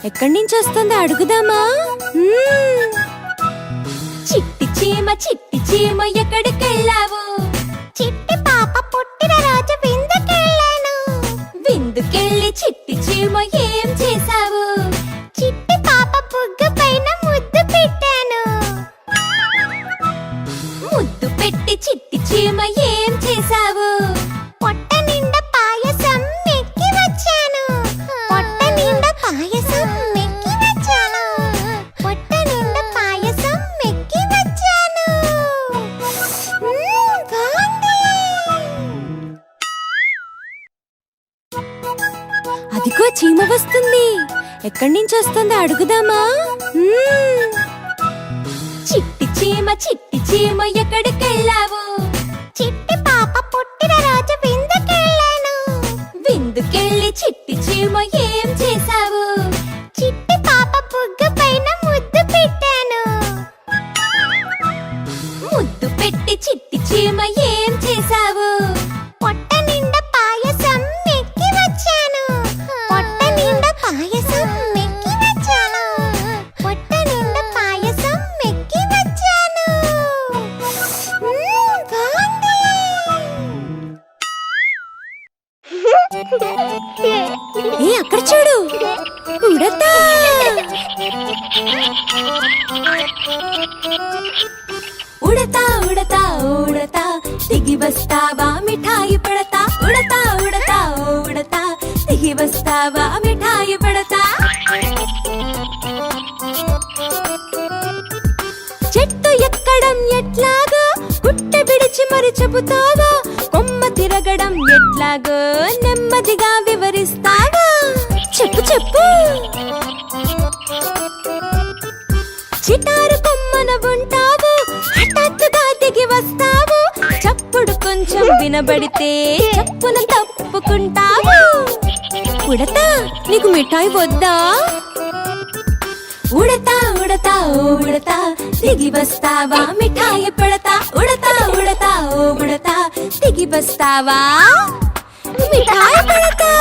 ఎక్కడి నుంచి వస్తుందో అడుగుదామా? చిట్టి చీమ ఎక్కడికెళ్ళావు? చిట్టి పాప పుట్టిన రోజు విందుకెళ్ళాను. విందుకెళ్ళి చిట్టి చీమ ఏం చేశావు? చిట్టి పాప బుగ్గ పైన ముద్దు పెట్టాను. ముద్దు పెట్టి చిట్టి చీమ ఏం చేశావు? పొట్ట నిండా పాయసం మెక్కి వచ్చాను. పొట్ట నిండా పాయసం మెక్కి వచ్చాను. పొట్ట నిండా పాయసం మెక్కి వచ్చాను. బాగుంది. అదిగో చీమ వస్తుంది. ఎక్కడి నుంచి వస్తుందో అడుగుదామా? చిట్టి చీమ ఎక్కడికెళ్ళావు? చిట్టి పాప పుట్టిన రోజు విందుకెళ్ళాను. విందుకెళ్ళి చిట్టి చీమ ఏం చేశావు? చిట్టి పాప బుగ్గ పైన ముద్దు పెట్టాను. ముద్దు పెట్టి చిట్టి చీమ ఏం చేశావు? పొట్ట నిండా పాయసం మెక్కి వచ్చాను. పొట్ట నిండా పాయసం మెక్కి వచ్చాను. పొట్ట నిండా పాయసం మెక్కి వచ్చాను. బాగుంది. ఏ అక్కడ చూడు, ఉడతా. ఉడతా ఉడతా ఉడతా దిగి వస్తావా మిఠాయి పడతా. ఉడతా ఉడతా ఉడతా దిగి వస్తావా మిఠాయి పడతా. చెట్టు ఎక్కడం ఎట్లాగో గుట్ట విడిచి మరి చెబుతావా? కొమ్మ తిరగడం ఎట్లాగో నెమ్మదిగా వివరిస్తావా? చెప్పు చెప్పు. చిటారు కొమ్మన ఉంటావు, హఠాత్తుగా దిగి వస్తావు. చప్పుడు కొంచెం వినబడితే చప్పున తప్పుకుంటావు. ఉడతా, నీకు మిఠాయి వద్దా? ఉడతా ఉడతా ఉడతా దిగి వస్తావా మిఠాయి పడతా. ఉడతా ఉడతా ఉడతా దిగి వస్తావా మిఠాయి పడతా.